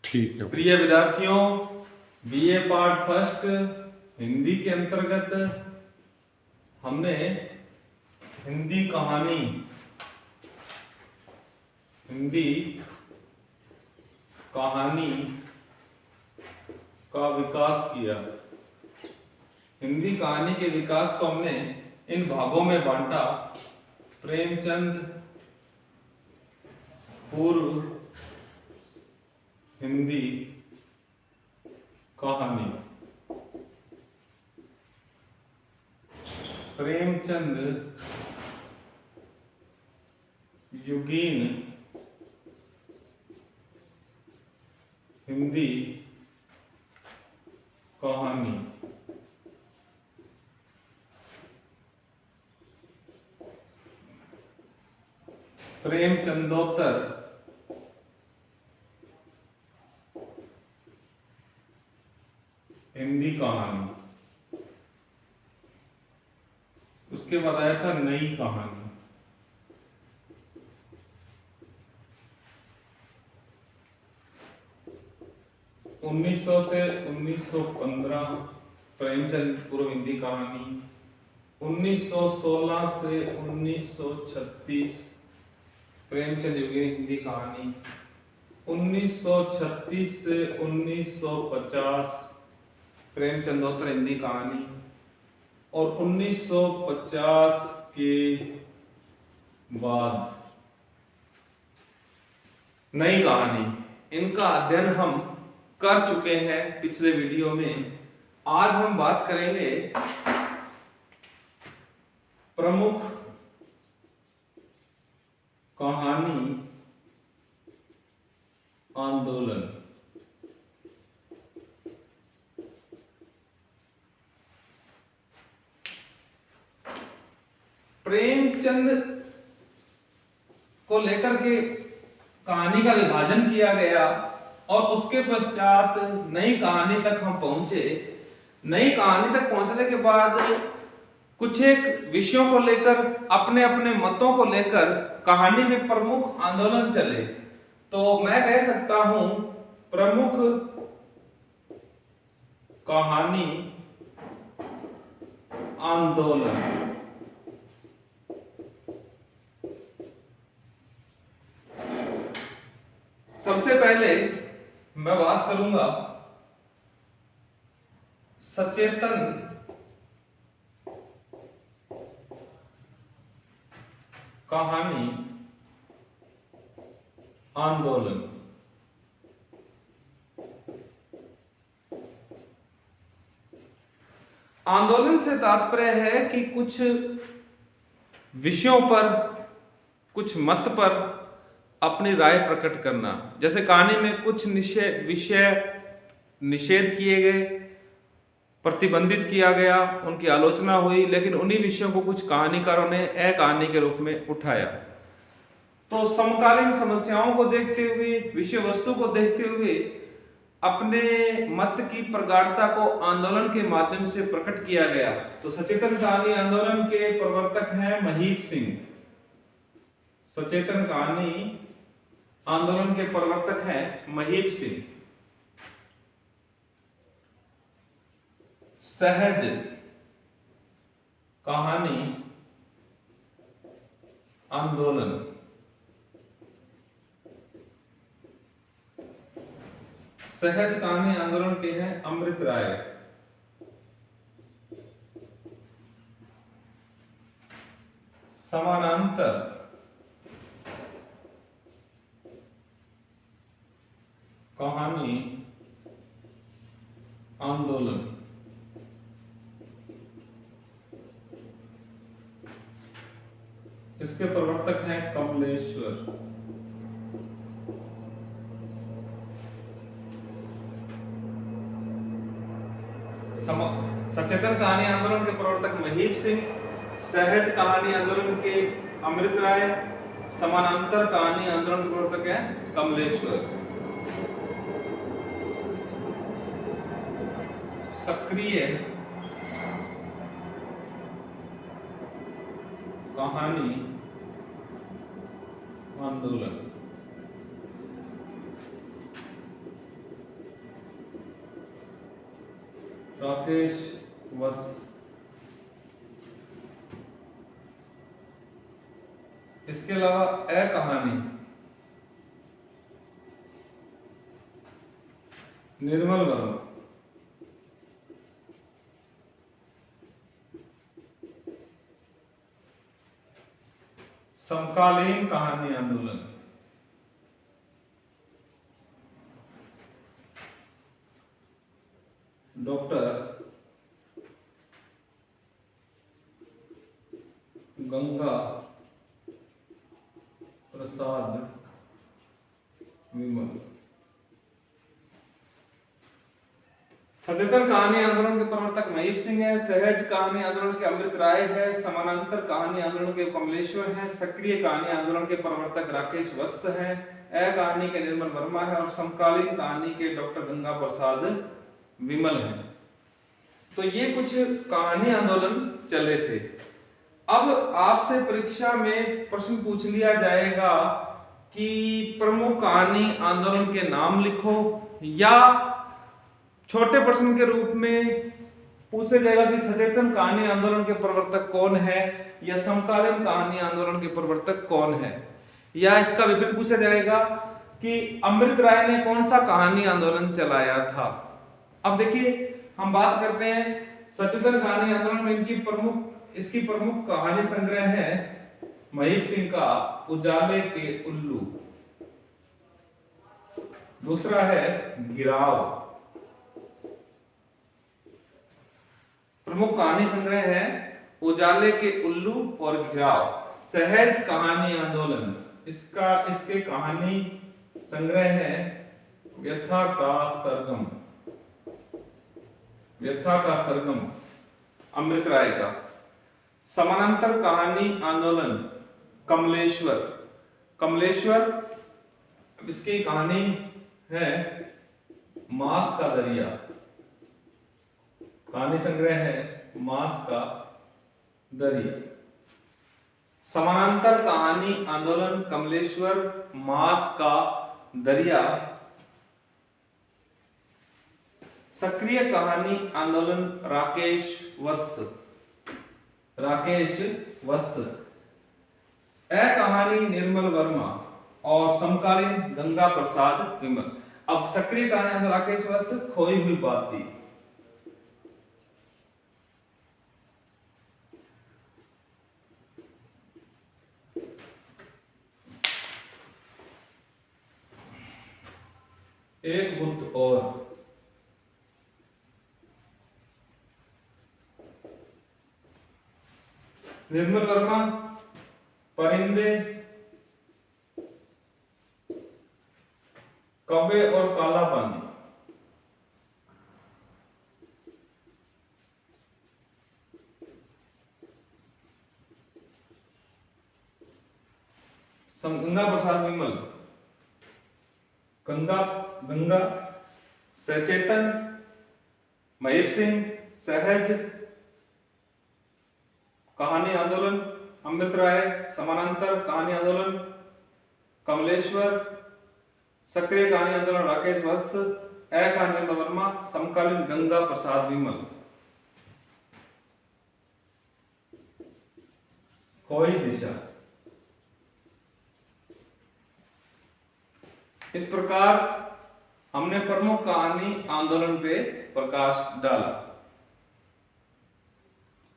ठीक है। प्रिय विद्यार्थियों, बीए पार्ट फर्स्ट हिंदी के अंतर्गत हमने हिंदी कहानी का विकास किया। हिंदी कहानी के विकास को हमने इन भागों में बांटा। प्रेमचंद पूर्व हिंदी कहानी, प्रेमचंद युगीन हिंदी कहानी, प्रेमचंदोत्तर हिंदी कहानी। उसके बाद आया था नई कहानी। उन्नीस सौ से 1915 प्रेमचंद पूर्व हिंदी कहानी। 1916 से 1936 प्रेमचंद युगीन हिंदी कहानी। 1936 से 1950 प्रेमचंदोत्तर हिंदी कहानी। और 1950 के बाद नई कहानी। इनका अध्ययन हम कर चुके हैं पिछले वीडियो में। आज हम बात करेंगे प्रमुख कहानी आंदोलन। प्रेमचंद को लेकर के कहानी का विभाजन किया गया और उसके पश्चात नई कहानी तक हम पहुंचे। नई कहानी तक पहुंचने के बाद कुछ एक विषयों को लेकर, अपने अपने मतों को लेकर कहानी में प्रमुख आंदोलन चले। तो मैं कह सकता हूं प्रमुख कहानी आंदोलन। सबसे पहले मैं बात करूंगा सचेतन कहानी आंदोलन। आंदोलन से तात्पर्य है कि कुछ विषयों पर, कुछ मत पर अपनी राय प्रकट करना। जैसे कहानी में कुछ विषय निषेध किए गए, प्रतिबंधित किया गया, उनकी आलोचना हुई, लेकिन उन्हीं विषयों को कुछ कहानीकारों ने कहानी के रूप में उठाया। तो समकालीन समस्याओं को देखते हुए, विषय वस्तु को देखते हुए अपने मत की प्रगाढ़ता को आंदोलन के माध्यम से प्रकट किया गया। तो सचेतन कहानी आंदोलन के प्रवर्तक हैं महीप सिंह। सचेतन कहानी आंदोलन के प्रवर्तक हैं महीप सिंह। सहज कहानी आंदोलन, सहज कहानी आंदोलन के हैं अमृत राय। समानांतर कहानी आंदोलन, इसके प्रवर्तक हैं कमलेश्वर। सचेतन कहानी आंदोलन के प्रवर्तक महीप सिंह, सहज कहानी आंदोलन के अमृत राय, समानांतर कहानी आंदोलन के प्रवर्तक हैं कमलेश्वर। सक्रिय कहानी आंदोलन, राकेश वत्स। इसके अलावा ए कहानी निर्मल वर्मा। समकालीन कहानी आंदोलन डॉक्टर गंगा प्रसाद विमल। सचेतन कहानी आंदोलन के प्रवर्तक महिप सिंह है। सहज कहानी आंदोलन के अमृत राय है। समानांतर कहानी आंदोलन के कमलेश्वर हैं। सक्रिय कहानी आंदोलन के प्रवर्तक राकेश वत्स हैं। ए कहानी के निर्मल वर्मा है और समकालीन कहानी के डॉक्टर गंगा प्रसाद विमल हैं। तो ये कुछ कहानी आंदोलन चले थे। अब आपसे परीक्षा में प्रश्न पूछ लिया जाएगा कि प्रमुख कहानी आंदोलन के नाम लिखो, या छोटे प्रश्न के रूप में पूछा जाएगा कि सचेतन कहानी आंदोलन के प्रवर्तक कौन है, या समकालीन कहानी आंदोलन के प्रवर्तक कौन है, या इसका विपरीत पूछा जाएगा कि अमृत राय ने कौन सा कहानी आंदोलन चलाया था। अब देखिए, हम बात करते हैं सचेतन कहानी आंदोलन में इसकी प्रमुख कहानी संग्रह है महिप सिंह का उजाले के उल्लू। दूसरा है गिराव। प्रमुख कहानी संग्रह है उजाले के उल्लू और गिराव। सहज कहानी आंदोलन, इसके कहानी संग्रह है व्यथा का सरगम। व्यथा का सरगम अमृत राय का। समानांतर कहानी आंदोलन कमलेश्वर, इसकी कहानी है मांस का दरिया। कहानी संग्रह है मांस का दरिया। समानांतर कहानी आंदोलन कमलेश्वर, मांस का दरिया। सक्रिय कहानी आंदोलन राकेश वत्स। ए कहानी निर्मल वर्मा और समकालीन गंगा प्रसाद विमल। अब सक्रिय कहानी आंदोलन राकेश वत्स, खोई हुई बाती। एक बुद्ध और। निर्मल वर्मा परिंदे, कौवे और काला पानी। गंगा प्रसाद विमल, गंगा सचेतन, महिप सिंह सहज कहानी आंदोलन अमृत राय, समानांतर कहानी आंदोलन कमलेश्वर, सक्रिय कहानी आंदोलन राकेश वत्स, ए कहानी वर्मा, समकालीन गंगा प्रसाद विमल। खोई दिशा। इस प्रकार हमने प्रमुख कहानी आंदोलन पे प्रकाश डाला।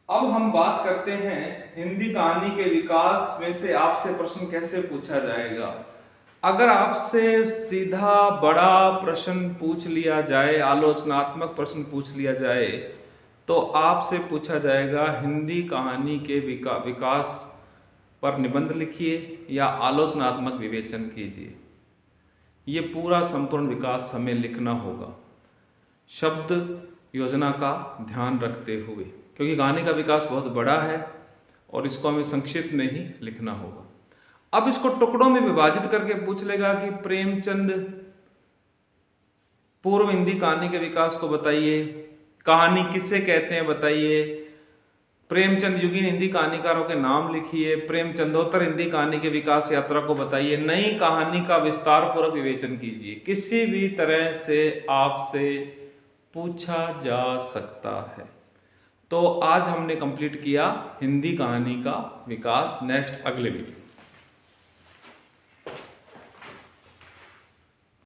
अब हम बात करते हैं हिंदी कहानी के विकास में से आपसे प्रश्न कैसे पूछा जाएगा। अगर आपसे सीधा बड़ा प्रश्न पूछ लिया जाए, आलोचनात्मक प्रश्न पूछ लिया जाए, तो आपसे पूछा जाएगा हिंदी कहानी के विकास पर निबंध लिखिए या आलोचनात्मक विवेचन कीजिए। ये पूरा संपूर्ण विकास हमें लिखना होगा, शब्द योजना का ध्यान रखते हुए, क्योंकि कहानी का विकास बहुत बड़ा है और इसको हमें संक्षिप्त में ही लिखना होगा। अब इसको टुकड़ों में विभाजित करके पूछ लेगा कि प्रेमचंद पूर्व हिंदी कहानी के विकास को बताइए, कहानी किसे कहते हैं बताइए, प्रेमचंद युगीन हिंदी कहानीकारों के नाम लिखिए, प्रेमचंदोत्तर हिंदी कहानी के विकास यात्रा को बताइए, नई कहानी का विस्तार पूर्वक विवेचन कीजिए। किसी भी तरह से आपसे पूछा जा सकता है। तो आज हमने कंप्लीट किया हिंदी कहानी का विकास। नेक्स्ट अगले वीडियो।